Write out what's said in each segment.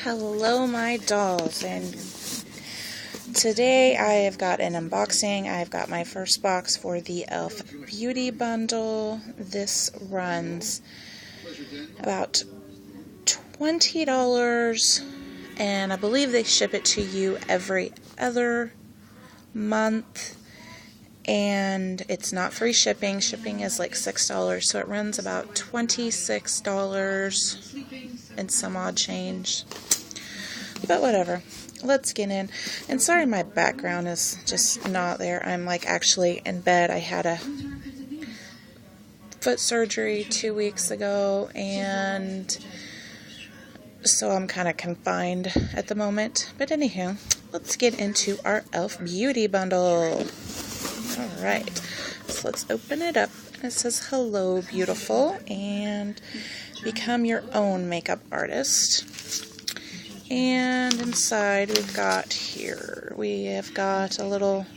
Hello my dolls, and today I have got an unboxing. I've got my first box for the E.L.F. Beauty Bundle. This runs about $20, and I believe they ship it to you every other month, and it's not free shipping. Shipping is like $6, so it runs about $26 and some odd change. But whatever, let's get in. And sorry my background is just not there. I'm like actually in bed. I had a foot surgery 2 weeks ago, and so I'm kind of confined at the moment. But anywho, let's get into our E.L.F. Beauty Bundle. Alright, so let's open it up. It says, "Hello, beautiful, and become your own makeup artist." And inside we have got a little,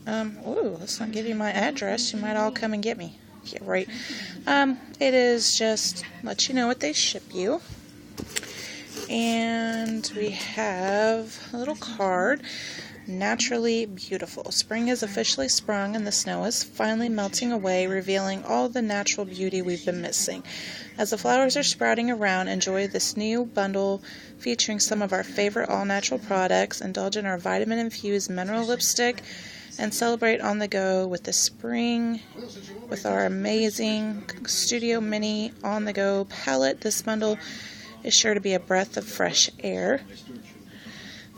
ooh, let's not give you my address. You might all come and get me. Yeah, right. It is just let you know what they ship you. And we have a little card. "Naturally beautiful. Spring has officially sprung and the snow is finally melting away, revealing all the natural beauty we've been missing. As the flowers are sprouting around, enjoy this new bundle featuring some of our favorite all-natural products. Indulge in our vitamin-infused mineral lipstick and celebrate on the go with the spring with our amazing Studio Mini on-the-go palette. This bundle is sure to be a breath of fresh air.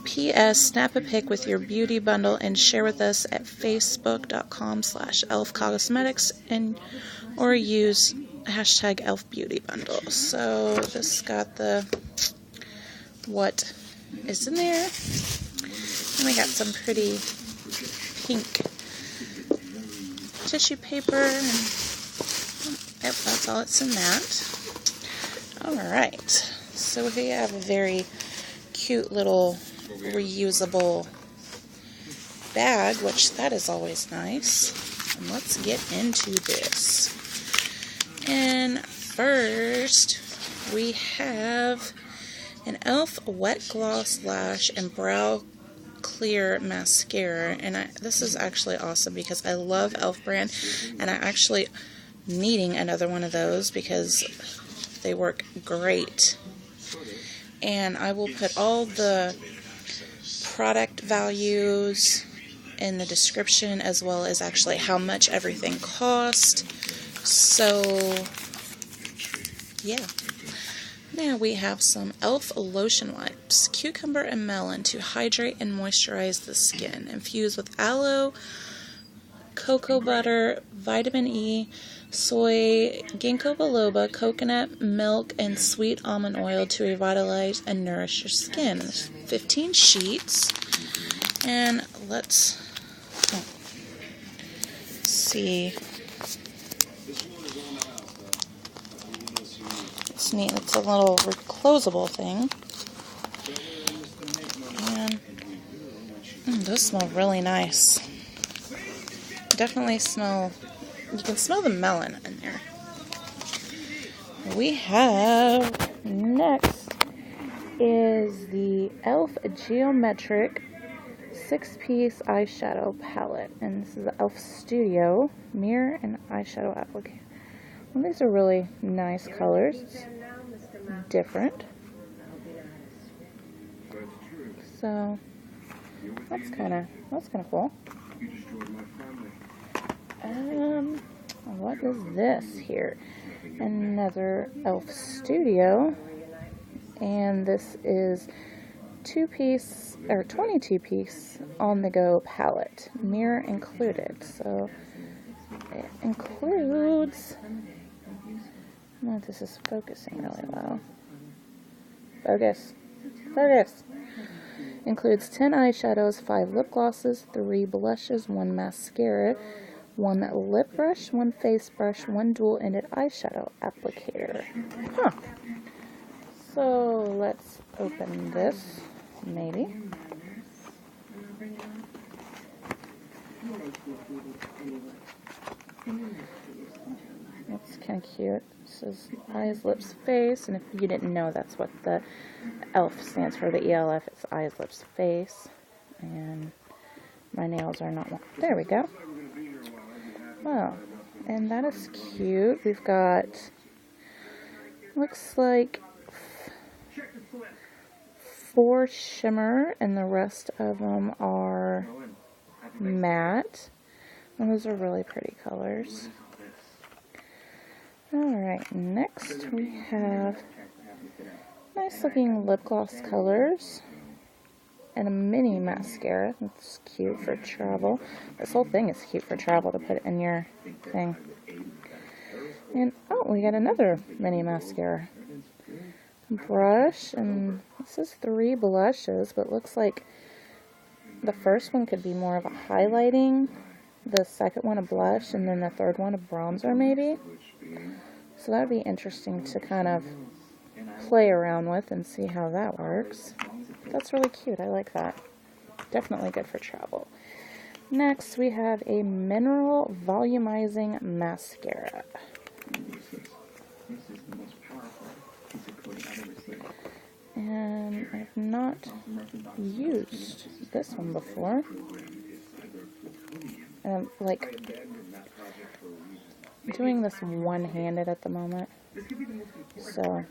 P.S. Snap a pic with your beauty bundle and share with us at facebook.com/elfcosmetics or use hashtag #ElfBeautyBundle. So this got the what is in there. And we got some pretty pink tissue paper. Yep, that's all it's in that. Alright, so we have a very cute little reusable bag, which that is always nice. And let's get into this. And first we have an E.L.F. Wet Gloss Lash and Brow Clear Mascara, and this is actually awesome because I love E.L.F. brand, and I'm actually needing another one of those because they work great. And I will put all the product values in the description, as well as actually how much everything cost. So yeah. Now we have some E.L.F. lotion wipes, cucumber and melon, to hydrate and moisturize the skin. Infused with aloe, cocoa butter, vitamin E, soy, ginkgo biloba, coconut milk, and sweet almond oil to revitalize and nourish your skin. There's 15 sheets. And let's see. It's neat. It's a little reclosable thing. And those smell really nice. Definitely smell, you can smell the melon in there. We have, next is the E.L.F. Geometric 6-piece eyeshadow palette. And this is the E.L.F. Studio Mirror and Eyeshadow Applicator. Well, these are really nice colors. It's different. So that's kind of cool. What is this here? Another E.L.F. Studio, and this is 2-piece or 22-piece on-the-go palette, mirror included. So it includes. Oh, this is focusing really well. Focus. Includes 10 eyeshadows, 5 lip glosses, 3 blushes, 1 mascara, 1 lip brush, 1 face brush, 1 dual-ended eyeshadow applicator. Huh. So let's open this, maybe. That's kind of cute. It says eyes, lips, face, and if you didn't know, that's what the E.L.F stands for, the E.L.F. It's eyes, lips, face. And my nails are not long. There we go. Well, and that is cute. We've got, looks like 4 shimmer, and the rest of them are matte. And those are really pretty colors. Alright, next we have nice looking lip gloss colors and a mini mascara. That's cute for travel. This whole thing is cute for travel to put in your thing. And oh, we got another mini mascara. Brush, and this is 3 blushes, but looks like the first one could be more of a highlighting, the second one a blush, and then the third one a bronzer maybe. So that would be interesting to kind of play around with and see how that works. That's really cute. I like that. Definitely good for travel. Next, we have a mineral volumizing mascara. And I've not used this one before. And I'm like doing this one-handed at the moment. So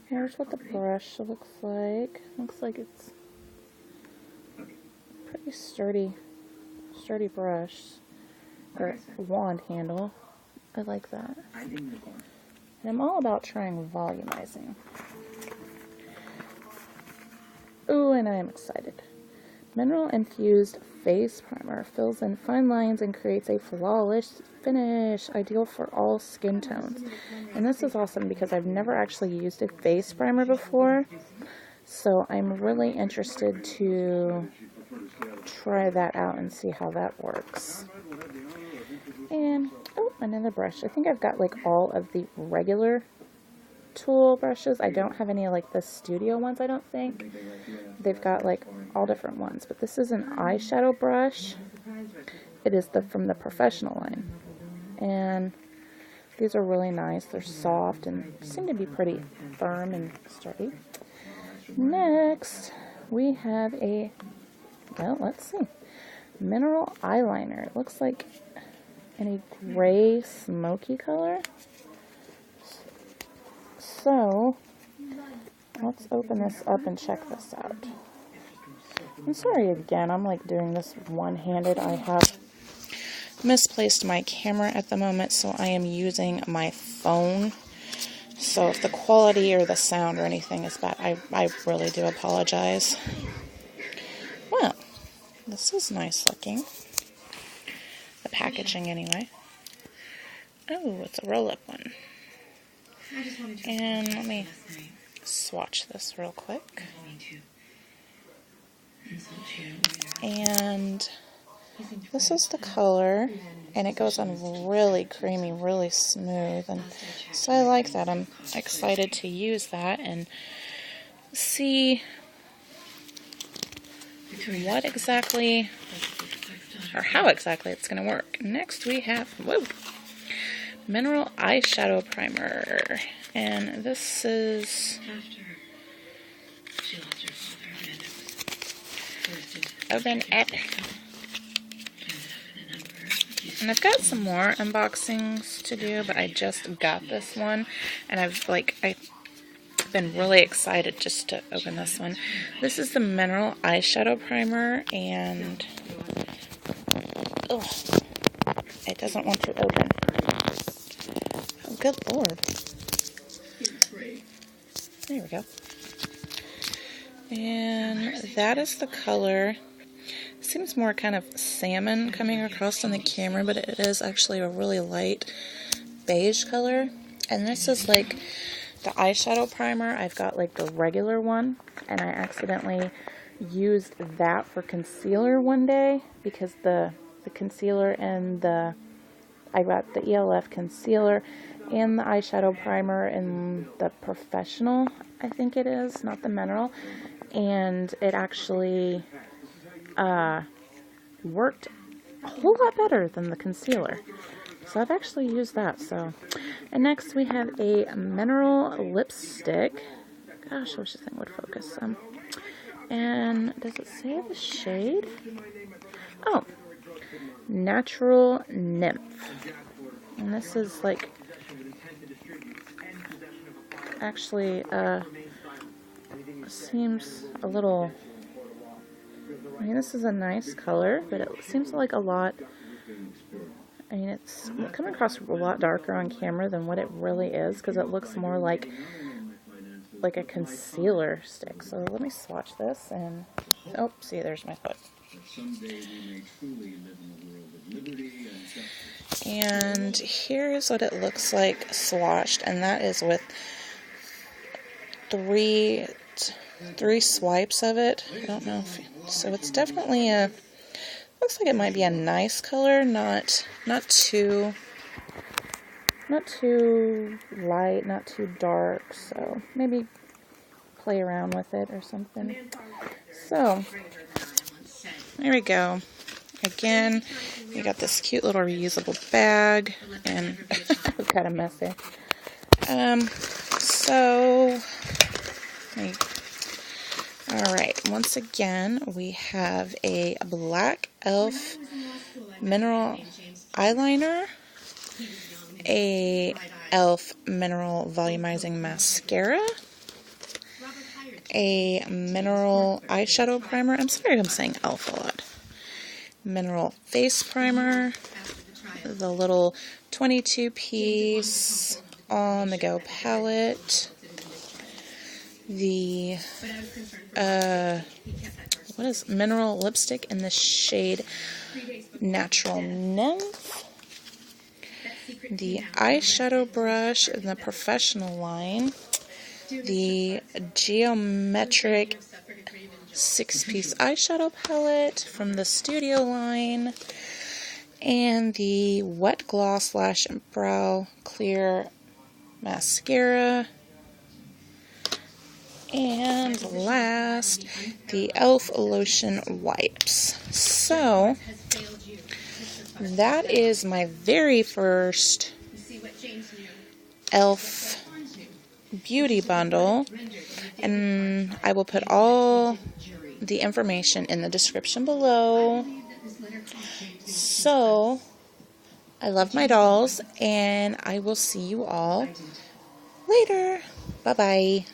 here's what the brush looks like. Looks like it's pretty sturdy brush, or wand handle. I like that. And I'm all about trying volumizing. Ooh, and I am excited. Mineral infused face primer fills in fine lines and creates a flawless finish, ideal for all skin tones. And this is awesome because I've never actually used a face primer before, so I'm really interested to try that out and see how that works. And oh, another brush. I think I've got like all of the regular tool brushes. I don't have any like the studio ones, I don't think. They've got like all different ones, but this is an eyeshadow brush. It is from the professional line, and these are really nice. They're soft and seem to be pretty firm and sturdy. Next, we have a, well, let's see, mineral eyeliner. It looks like in a gray smoky color. So let's open this up and check this out. I'm sorry again, I'm like doing this one-handed. I have misplaced my camera at the moment, so I am using my phone. So if the quality or the sound or anything is bad, I really do apologize. Well, this is nice looking. The packaging anyway. Oh, it's a roll-up one. And let me swatch this real quick. And this is the color, and it goes on really creamy, really smooth, and so I like that. I'm excited to use that and see what exactly, or how exactly it's going to work. Next we have, whoa, mineral eyeshadow primer, and this is open it. And I've got some more unboxings to do, but I just got this one, and I've been really excited just to open this one. This is the mineral eyeshadow primer, and oh, it doesn't want to open. Oh, good lord. There we go. And that is the color. Seems more kind of salmon coming across on the camera, but it is actually a really light beige color. And this is like the eyeshadow primer. I've got like the regular one, and I accidentally used that for concealer one day because the concealer and I got the E.L.F concealer and the eyeshadow primer in the professional, I think it is, not the mineral, and it actually worked a whole lot better than the concealer. So I've actually used that. So, and next we have a mineral lipstick. Gosh, I wish this thing would focus. And does it say the shade? Oh, Natural Nymph. And this is like, actually, seems a little, I mean, this is a nice color, but it seems like a lot, I mean, it's coming across a lot darker on camera than what it really is, because it looks more like a concealer stick. So let me swatch this, and, oh, see, there's my foot. And here's what it looks like swatched, and that is with three swipes of it. I don't know if, so it's definitely a, looks like it might be a nice color, not too light, not too dark, so maybe play around with it or something. So there we go. Again, you got this cute little reusable bag, and it's kind of messy. So, alright, once again, we have a black E.L.F. mineral eyeliner, a E.L.F. mineral volumizing mascara, a mineral eyeshadow primer. I'm sorry I'm saying E.L.F. a lot. Mineral face primer, the little 22-piece on-the-go palette, the what is mineral lipstick in the shade Natural Nymph, the eyeshadow brush in the professional line, the geometric 6-piece eyeshadow palette from the studio line, and the wet gloss lash and brow clear mascara, and last, the E.L.F. lotion wipes. So that is my very first E.L.F. beauty bundle, and I will put all the information in the description below. So, I love my dolls, and I will see you all later. Bye-bye.